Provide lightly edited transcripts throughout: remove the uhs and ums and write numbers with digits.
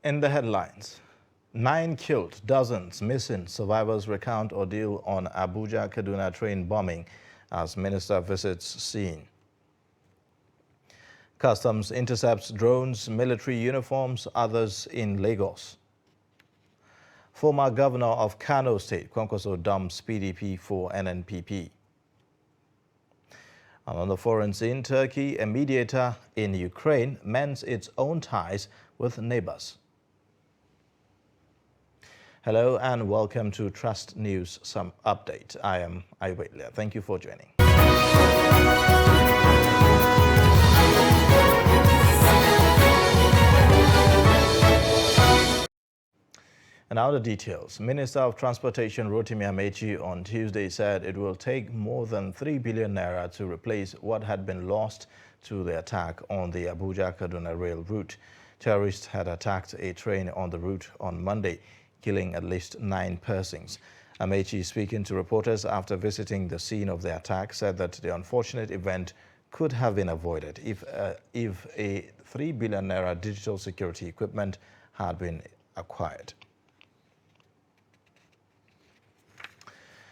In the headlines, 9 killed, dozens missing, survivors recount ordeal on Abuja-Kaduna train bombing as minister visits scene. Customs intercepts drones, military uniforms, others in Lagos. Former governor of Kano State, Kwankwaso, dumps PDP for NNPP. And on the foreign scene, Turkey, a mediator in Ukraine, mends its own ties with neighbors. Hello and welcome to Trust News Some Update. I am Iwetlia. Thank you for joining. And now the details. Minister of Transportation Rotimi Amechi on Tuesday said it will take more than 3 billion naira to replace what had been lost to the attack on the Abuja-Kaduna rail route. Terrorists had attacked a train on the route on Monday, killing at least 9 persons. Amechi, speaking to reporters after visiting the scene of the attack, said that the unfortunate event could have been avoided if a 3 billion naira digital security equipment had been acquired.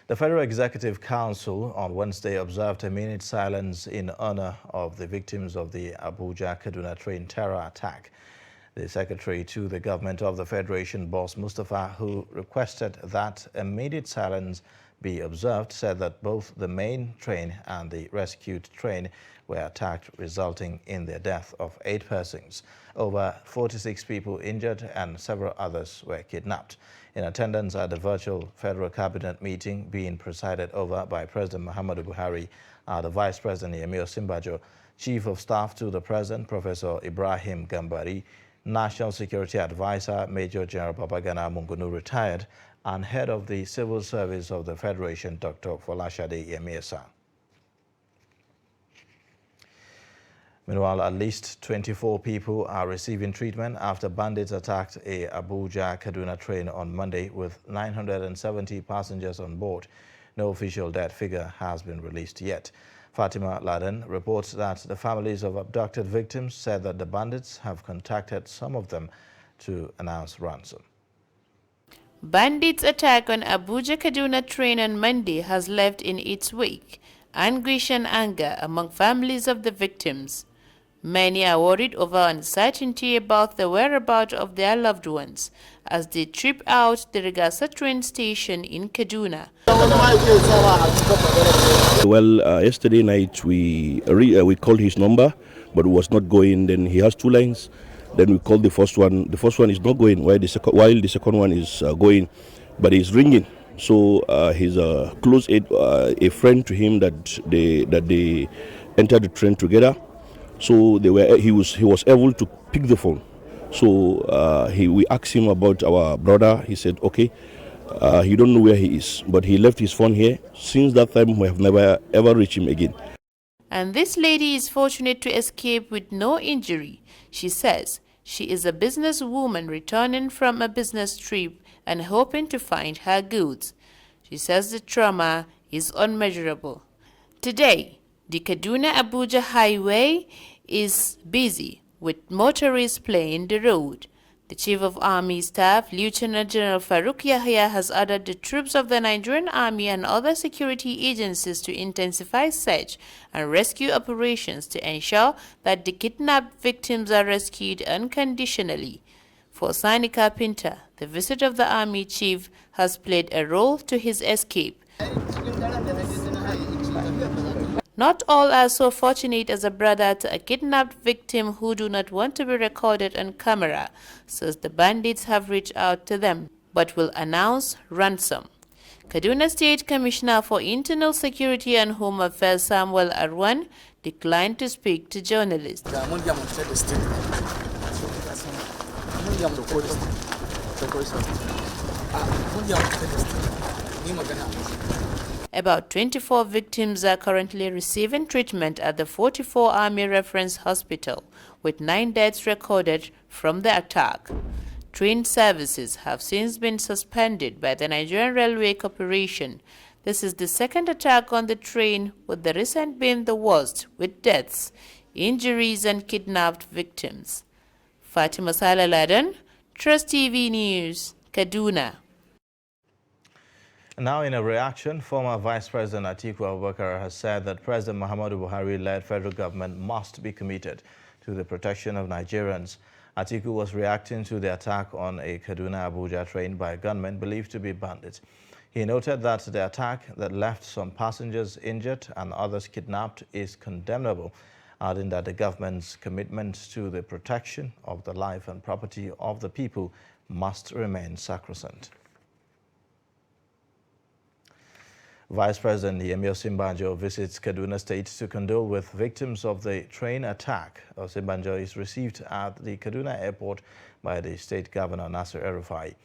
The Federal Executive Council on Wednesday observed a minute silence in honor of the victims of the Abuja-Kaduna train terror attack. The secretary to the government of the Federation, Boss Mustafa, who requested that a minute silence be observed, said that both the main train and the rescued train were attacked, resulting in the death of 8 persons. Over 46 people injured and several others were kidnapped. In attendance at the virtual Federal Cabinet meeting being presided over by President Muhammadu Buhari, the Vice President Yemi Osinbajo, Chief of Staff to the President, Professor Ibrahim Gambari, National Security Advisor, Major General Babagana Mungunu, retired, and Head of the Civil Service of the Federation, Dr. Folashade Yemiesa. Meanwhile, at least 24 people are receiving treatment after bandits attacked a Abuja-Kaduna train on Monday with 970 passengers on board. No official death figure has been released yet. Fatima Laden reports that the families of abducted victims said that the bandits have contacted some of them to announce ransom. Bandits' attack on Abuja-Kaduna train on Monday has left in its wake anguish and anger among families of the victims. Many are worried over uncertainty about the whereabouts of their loved ones as they trip out the Regasa train station in Kaduna. Well, yesterday night we called his number, but it was not going. Then he has 2 lines. Then we called the first one. The first one is not going, while the second one is going, but he's ringing. So he's a close aide, a friend to him that they entered the train together. So he was able to pick the phone. So we asked him about our brother. He said, okay, he don't know where he is, but he left his phone here. Since that time, we have never ever reached him again. And this lady is fortunate to escape with no injury. She says she is a businesswoman returning from a business trip and hoping to find her goods. She says the trauma is unmeasurable. Today, the Kaduna-Abuja highway is busy with motorists playing the road. The Chief of Army Staff, Lieutenant General Farouk Yahya, has ordered the troops of the Nigerian Army and other security agencies to intensify search and rescue operations to ensure that the kidnapped victims are rescued unconditionally. For Sani Carpenter, the visit of the Army Chief has played a role to his escape. Not all are so fortunate as a brother to a kidnapped victim who do not want to be recorded on camera, says the bandits have reached out to them, but will announce ransom. Kaduna State Commissioner for Internal Security and Home Affairs Samuel Arwan declined to speak to journalists. About 24 victims are currently receiving treatment at the 44 Army Reference Hospital, with 9 deaths recorded from the attack. Train services have since been suspended by the Nigerian Railway Corporation. This is the second attack on the train, with the recent being the worst, with deaths, injuries and kidnapped victims. Fatima Salaladan, Trust TV News, Kaduna. Now, in a reaction, former Vice President Atiku has said that President Muhammadu Buhari-led federal government must be committed to the protection of Nigerians. Atiku was reacting to the attack on a Kaduna-Abuja train by gunmen believed to be bandits. He noted that the attack that left some passengers injured and others kidnapped is condemnable, adding that the government's commitment to the protection of the life and property of the people must remain sacrosanct. Vice President Yemi Osinbajo visits Kaduna State to condole with victims of the train attack. Osinbajo is received at the Kaduna airport by the state governor Nasir El-Rufai.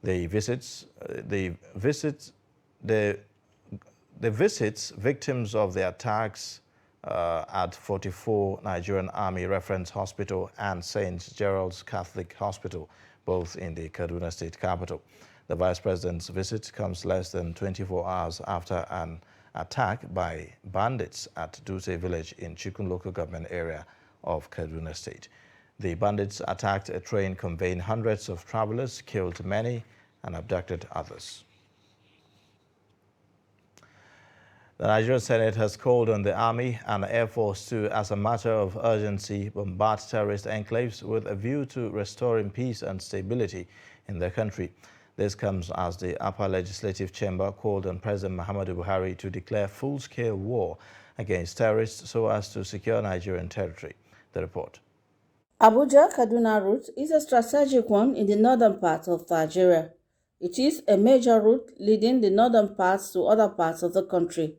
The visits victims of the attacks at 44 Nigerian Army Reference Hospital and St. Gerald's Catholic Hospital, both in the Kaduna State capital. The Vice President's visit comes less than 24 hours after an attack by bandits at Duse village in Chikun local government area of Kaduna State. The bandits attacked a train conveying hundreds of travelers, killed many, and abducted others. The Nigerian Senate has called on the Army and Air Force to, as a matter of urgency, bombard terrorist enclaves with a view to restoring peace and stability in the country. This comes as the Upper Legislative Chamber called on President Muhammadu Buhari to declare full-scale war against terrorists so as to secure Nigerian territory. The report. Abuja-Kaduna route is a strategic one in the northern part of Nigeria. It is a major route leading the northern parts to other parts of the country.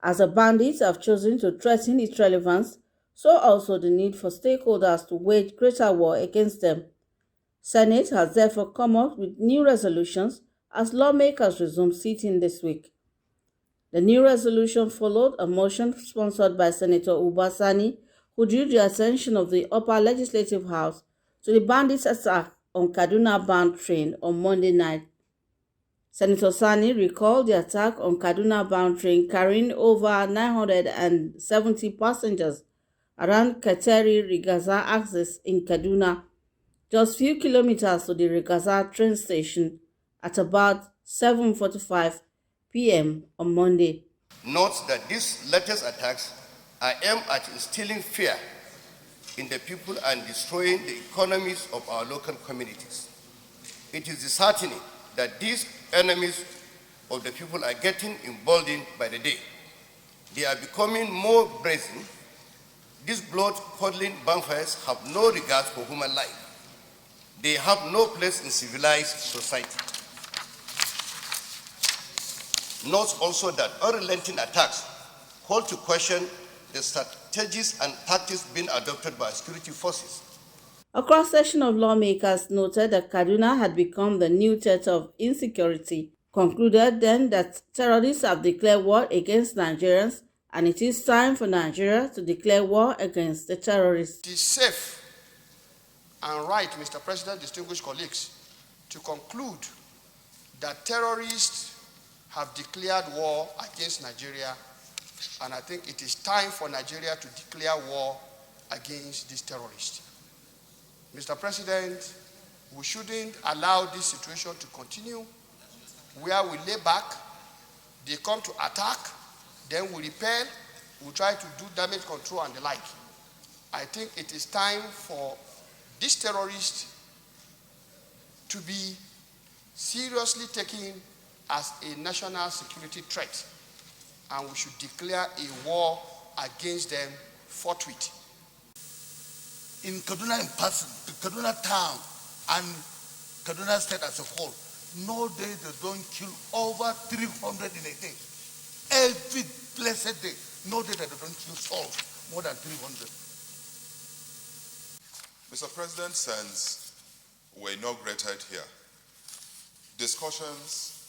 As the bandits have chosen to threaten its relevance, so also the need for stakeholders to wage greater war against them. Senate has therefore come up with new resolutions as lawmakers resume sitting this week. The new resolution followed a motion sponsored by Senator Uba Sani, who drew the attention of the Upper Legislative House to the bandits' attack on Kaduna-bound train on Monday night. Senator Sani recalled the attack on Kaduna-bound train carrying over 970 passengers around Kateri-Rigaza axis in Kaduna, just few kilometers to the Rigaza train station at about 7:45 p.m. on Monday. Note that these latest attacks are aimed at instilling fear in the people and destroying the economies of our local communities. It is disheartening that these enemies of the people are getting emboldened by the day. They are becoming more brazen. These blood-curdling bonfires have no regard for human life. They have no place in civilized society. Note also that unrelenting attacks call to question the strategies and tactics being adopted by security forces. A cross-section of lawmakers noted that Kaduna had become the new theater of insecurity, concluded then that terrorists have declared war against Nigerians and it is time for Nigeria to declare war against the terrorists. It is safe and right, Mr. President, distinguished colleagues, to conclude that terrorists have declared war against Nigeria, and I think it is time for Nigeria to declare war against these terrorists. Mr. President, we shouldn't allow this situation to continue, where we lay back, they come to attack, then we repel, we try to do damage control and the like. I think it is time for these terrorists to be seriously taken as a national security threat, and we should declare a war against them forthwith. In Kaduna in person, Kaduna town and Kaduna state as a whole, no day they don't kill over 300 in a day. Every blessed day, no day that they don't kill souls, more than 300. Mr. President, since we're inaugurated here, discussions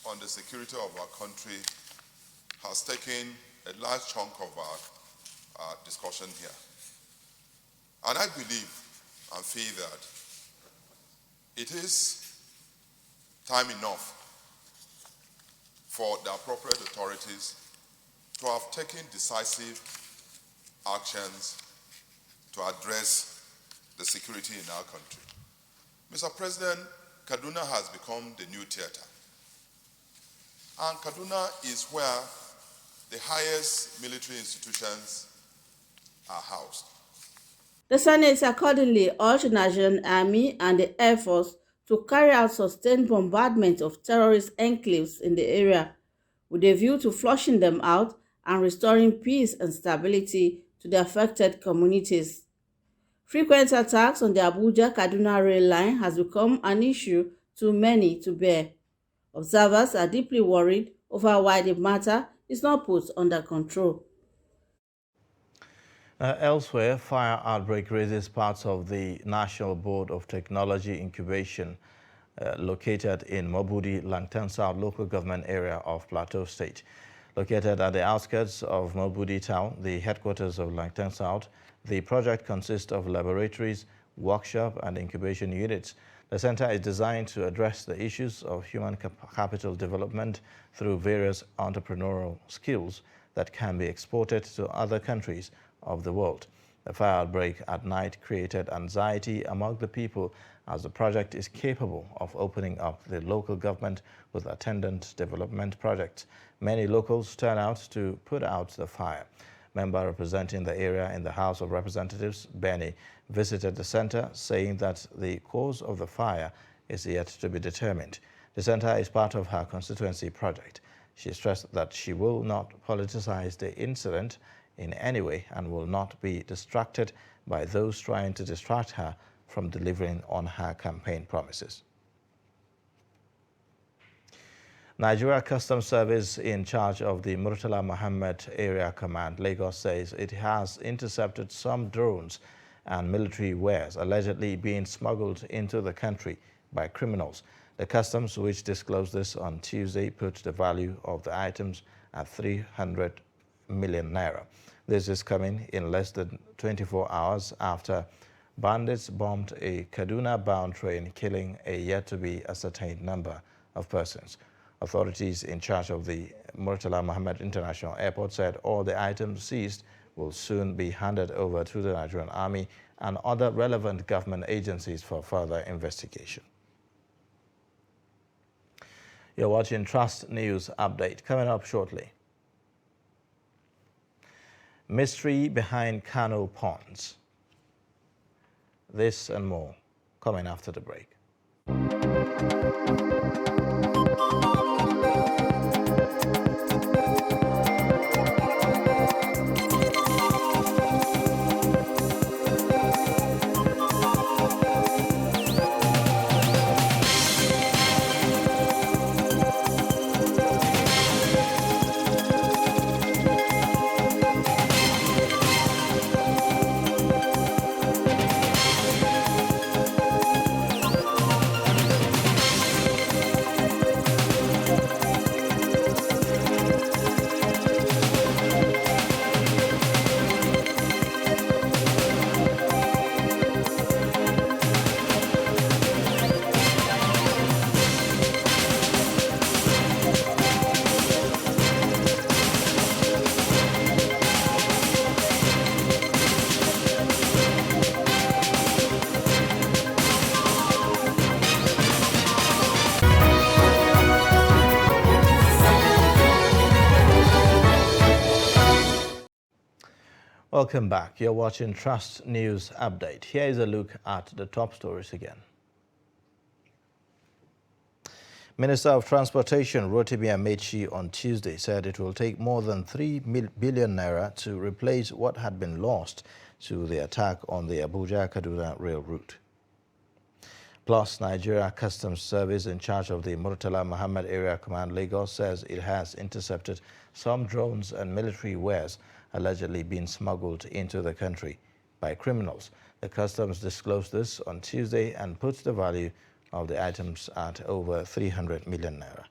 on the security of our country has taken a large chunk of our discussion here. And I believe and feel that it is time enough for the appropriate authorities to have taken decisive actions to address the security in our country. Mr. President, Kaduna has become the new theater. And Kaduna is where the highest military institutions are housed. The Senate accordingly urged the Nigerian Army and the Air Force to carry out sustained bombardment of terrorist enclaves in the area, with a view to flushing them out and restoring peace and stability to the affected communities. Frequent attacks on the Abuja-Kaduna rail line has become an issue too many to bear. Observers are deeply worried over why the matter is not put under control. Elsewhere, fire outbreak raises parts of the National Board of Technology Incubation located in Mobudi, Langtan South local government area of Plateau State. Located at the outskirts of Mobudi town, the headquarters of Langtan South, the project consists of laboratories, workshop and incubation units. The center is designed to address the issues of human capital development through various entrepreneurial skills that can be exported to other countries of the world. The fire outbreak at night created anxiety among the people as the project is capable of opening up the local government with attendant development projects. Many locals turn out to put out the fire. Member representing the area in the House of Representatives, Benny, visited the center, saying that the cause of the fire is yet to be determined. The center is part of her constituency project. She stressed that she will not politicize the incident in any way and will not be distracted by those trying to distract her from delivering on her campaign promises. Nigeria Customs Service, in charge of the Murtala Mohammed Area Command, Lagos, says it has intercepted some drones and military wares allegedly being smuggled into the country by criminals. The customs, which disclosed this on Tuesday, put the value of the items at 300 million naira. This is coming in less than 24 hours after bandits bombed a Kaduna-bound train, killing a yet-to-be-ascertained number of persons. Authorities in charge of the Murtala Mohammed International Airport said all the items seized will soon be handed over to the Nigerian Army and other relevant government agencies for further investigation. You're watching Trust News Update. Coming up shortly. Mystery behind Kano ponds. This and more coming after the break. Welcome back. You're watching Trust News Update. Here is a look at the top stories again. Minister of Transportation Rotimi Amechi on Tuesday said it will take more than 3 billion naira to replace what had been lost to the attack on the Abuja-Kaduna rail route. Plus, Nigeria Customs Service, in charge of the Murtala Mohammed Area Command, Lagos, says it has intercepted some drones and military wares allegedly being smuggled into the country by criminals. The customs disclosed this on Tuesday and puts the value of the items at over 300 million naira.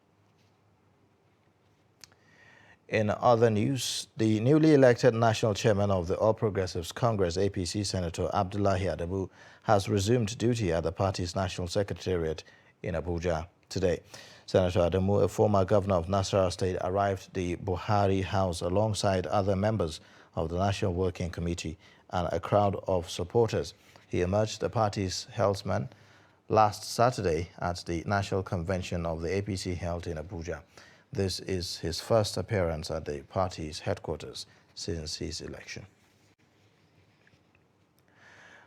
In other news, the newly elected National Chairman of the All Progressives Congress, APC, Senator Abdullahi Adamu, has resumed duty at the party's National Secretariat in Abuja today. Senator Adamu, a former governor of Nasarawa State, arrived at the Buhari House alongside other members of the National Working Committee and a crowd of supporters. He emerged the party's helmsman last Saturday at the National Convention of the APC held in Abuja. This is his first appearance at the party's headquarters since his election.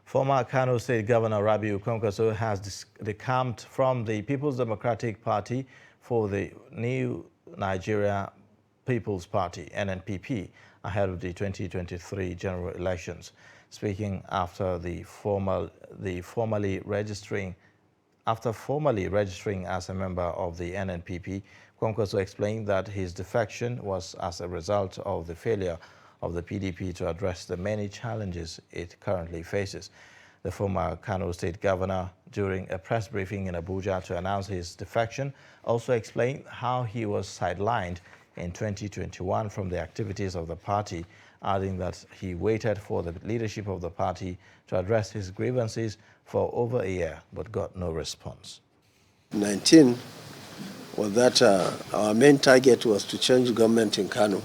Former Kano State Governor Rabiu Kwankwaso has decamped from the People's Democratic Party for the New Nigeria People's Party, NNPP, ahead of the 2023 general elections. Speaking after formally registering as a member of the NNPP, Kwankwaso explained that his defection was as a result of the failure of the PDP to address the many challenges it currently faces. The former Kano State Governor, during a press briefing in Abuja to announce his defection, also explained how he was sidelined in 2021 from the activities of the party, adding that he waited for the leadership of the party to address his grievances for over a year, but got no response. 19 was that our main target was to change government in Kano.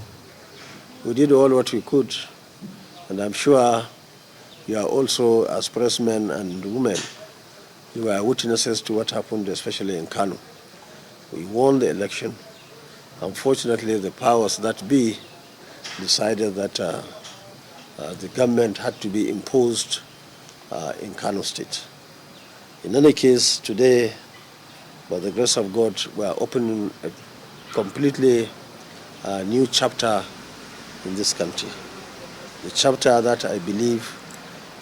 We did all what we could, and I'm sure you are also, as pressmen and women, you were witnesses to what happened, especially in Kano. We won the election. Unfortunately, the powers that be decided that the government had to be imposed in Kano State. In any case, today, by the grace of God, we are opening a completely new chapter in this country. The chapter that I believe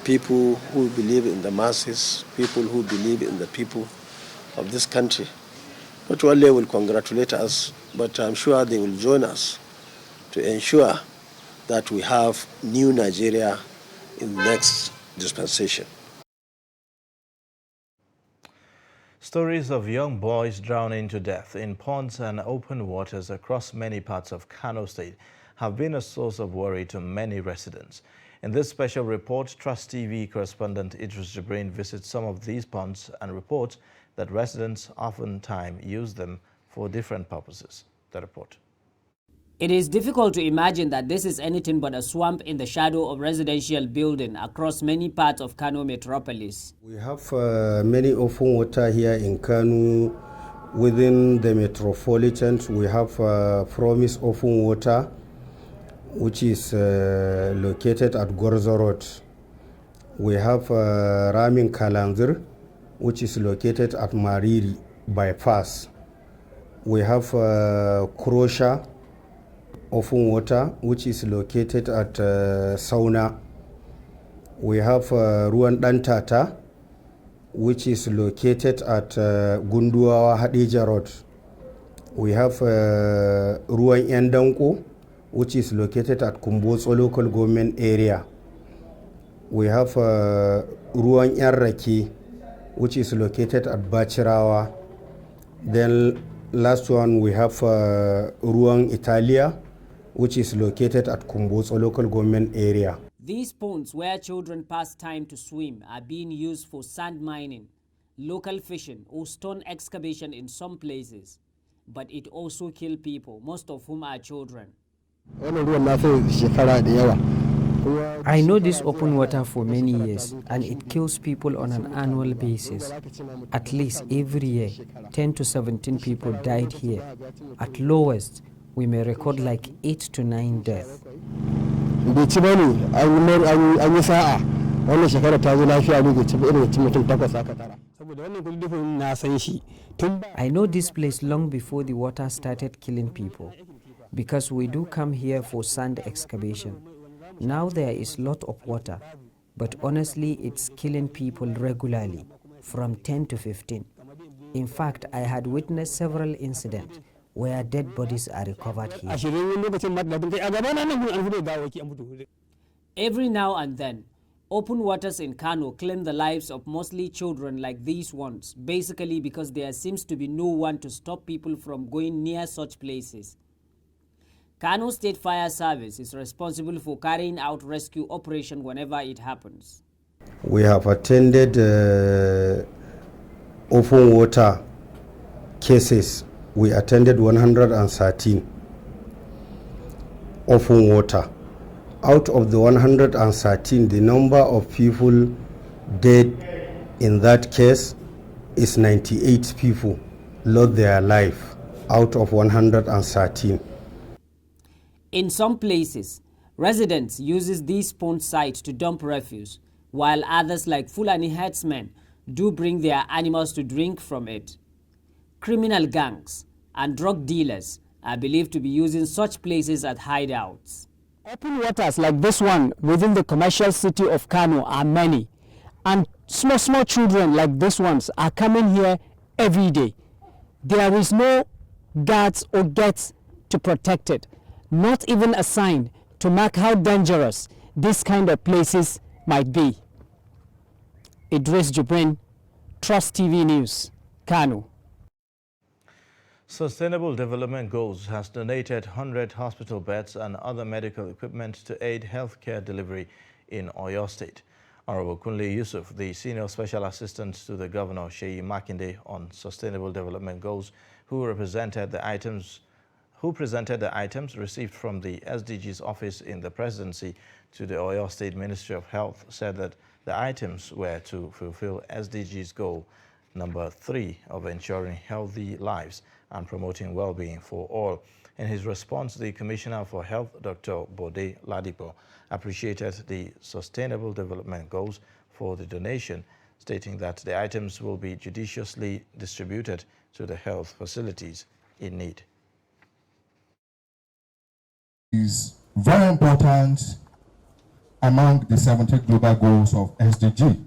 people who believe in the masses, people who believe in the people of this country, not only will congratulate us, but I'm sure they will join us to ensure that we have new Nigeria in the next dispensation. Stories of young boys drowning to death in ponds and open waters across many parts of Kano State have been a source of worry to many residents. In this special report, Trust TV correspondent Idris Jibrin visits some of these ponds and reports that residents oftentimes use them for different purposes. The report. It is difficult to imagine that this is anything but a swamp in the shadow of residential building across many parts of Kano metropolis. We have many open water here in Kano. Within the metropolitan, we have Promise Open Water, which is located at Gorzo Road. We have Ramin Kalanzir, which is located at Mariri Bypass. We have Krosha Open Water, which is located at Sauna. We have Ruwan Dantata, which is located at Gunduawa Hadija Road. We have Ruwan Yandanko, which is located at Kumbotso local government area. We have Ruwan Yarraki, which is located at Bachirawa. Then last one we have Ruwan Italia, which is located at Kumbotso local government area. These ponds where children pass time to swim are being used for sand mining, local fishing or stone excavation in some places. But it also kills people, most of whom are children. I know this open water for many years and it kills people on an annual basis. At least every year, 10 to 17 people died here. At lowest, we may record like 8 to 9 deaths. I know this place long before the water started killing people, because we do come here for sand excavation. Now there is a lot of water, but honestly it's killing people regularly, from 10 to 15. In fact, I had witnessed several incidents where dead bodies are recovered here. Every now and then, open waters in Kano claim the lives of mostly children like these ones, basically because there seems to be no one to stop people from going near such places. Kano State Fire Service is responsible for carrying out rescue operation whenever it happens. We have attended open water cases. We attended 113 open water. Out of the 113, the number of people dead in that case is 98 people lost their life out of 113. In some places, residents uses these spawn sites to dump refuse, while others like Fulani herdsmen do bring their animals to drink from it. Criminal gangs and drug dealers are believed to be using such places as hideouts. Open waters like this one within the commercial city of Kano are many, and small children like these ones are coming here every day. There is no guards or gates to protect it, not even a sign to mark how dangerous this kind of places might be. Idris Jubrin, Trust TV News, Kano. Sustainable Development Goals has donated 100 hospital beds and other medical equipment to aid healthcare delivery in Oyo State. Honorable Kunle Yusuf, the Senior Special Assistant to the Governor Seyi Makinde on Sustainable Development Goals, who presented the items received from the SDG's office in the presidency to the Oyo State Ministry of Health, said that the items were to fulfill SDG's goal number 3 of ensuring healthy lives and promoting well-being for all. In his response, the Commissioner for Health, Dr. Bode Ladipo, appreciated the Sustainable Development Goals for the donation, stating that the items will be judiciously distributed to the health facilities in need. Is very important among the 70 global goals of SDG,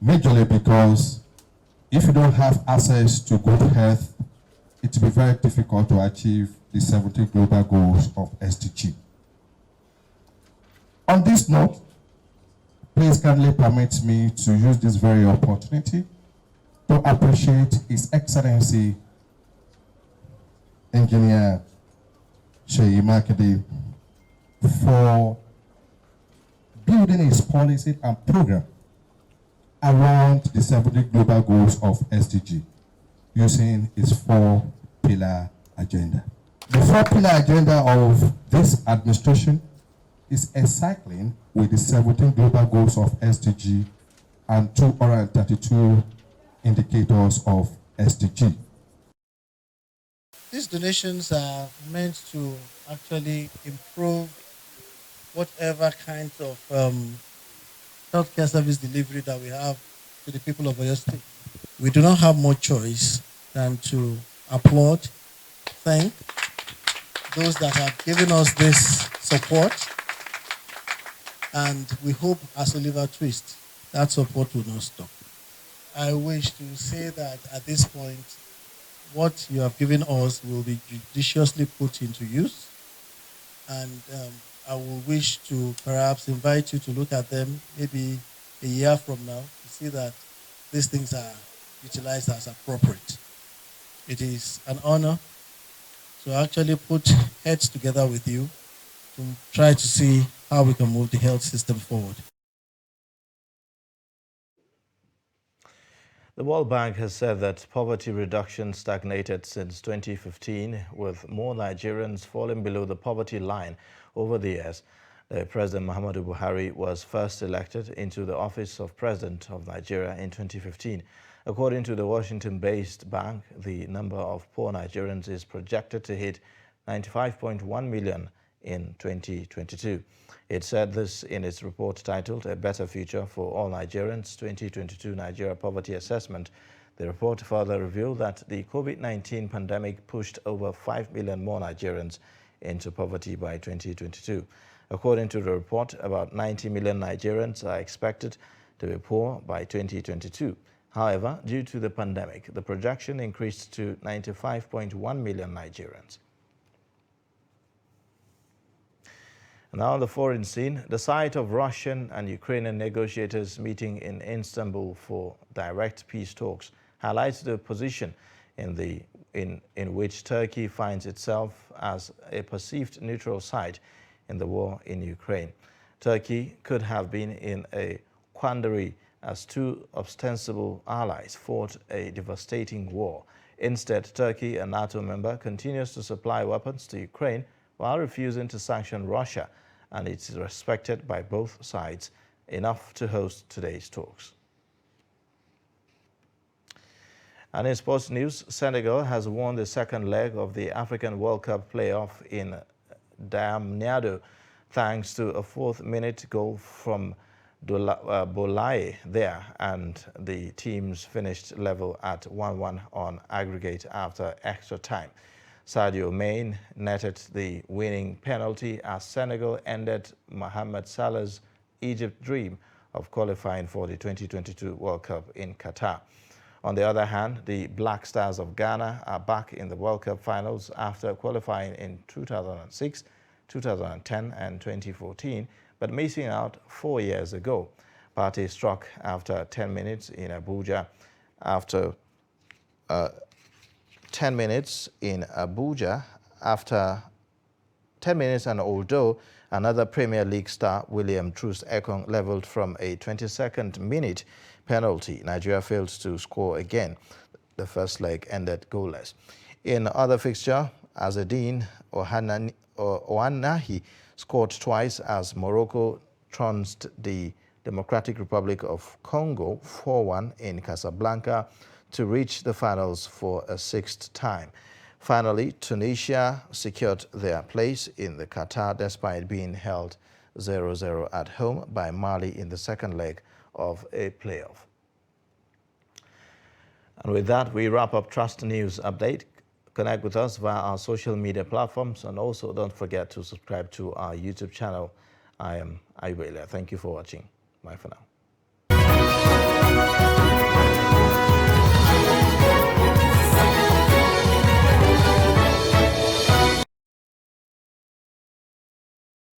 majorly because if you don't have access to good health, it will be very difficult to achieve the 70 global goals of SDG. On this note, please kindly permit me to use this very opportunity to appreciate His Excellency Engineer Seyi Makinde for building his policy and program around the 70 global goals of SDG using its 4-pillar agenda. The 4-pillar agenda of this administration is encycling with the 17 global goals of SDG and 232 indicators of SDG. These donations are meant to actually improve whatever kind of healthcare service delivery that we have to the people of Oyo State. We do not have more choice than to applaud, thank those that have given us this support, and we hope as Oliver Twist, that support will not stop. I wish to say that at this point, what you have given us will be judiciously put into use, and I will wish to perhaps invite you to look at them maybe a year from now to see that these things are utilized as appropriate. It is an honor to actually put heads together with you to try to see how we can move the health system forward. The World Bank has said that poverty reduction stagnated since 2015, with more Nigerians falling below the poverty line over the years. President Muhammadu Buhari was first elected into the office of President of Nigeria in 2015. According to the Washington-based bank, the number of poor Nigerians is projected to hit 95.1 million in 2022. It said this in its report titled A Better Future for All Nigerians 2022 Nigeria Poverty Assessment. The report further revealed that the COVID-19 pandemic pushed over 5 million more Nigerians into poverty by 2022. According to the report, about 90 million Nigerians are expected to be poor by 2022. However, due to the pandemic, the projection increased to 95.1 million Nigerians. Now on the foreign scene, the site of Russian and Ukrainian negotiators meeting in Istanbul for direct peace talks highlights the position in which Turkey finds itself as a perceived neutral site in the war in Ukraine. Turkey could have been in a quandary as two ostensible allies fought a devastating war. Instead, Turkey, a NATO member, continues to supply weapons to Ukraine while refusing to sanction Russia, and it's respected by both sides enough to host today's talks. And in sports news, Senegal has won the second leg of the African World Cup playoff in Diamniadio thanks to a fourth-minute goal from Bolaye there, and the teams finished level at 1-1 on aggregate after extra time. Sadio Mane netted the winning penalty as Senegal ended Mohamed Salah's Egypt dream of qualifying for the 2022 World Cup in Qatar. On the other hand, the Black Stars of Ghana are back in the World Cup finals after qualifying in 2006, 2010 and 2014, but missing out 4 years ago. Party struck after 10 minutes in Abuja. After 10 minutes in Abuja, after 10 minutes, and although another Premier League star, William Troost-Ekong, leveled from a 22nd minute penalty, Nigeria failed to score again. The first leg ended goalless. In other fixture, Azzedine Ouanahi scored twice as Morocco trounced the Democratic Republic of Congo 4-1 in Casablanca to reach the finals for a sixth time. Finally, Tunisia secured their place in the Qatar despite being held 0-0 at home by Mali in the second leg of a playoff. And with that, we wrap up Trust News Update. Connect with us via our social media platforms, and also don't forget to subscribe to our YouTube channel. I am Ayubelia. Thank you for watching. Bye for now.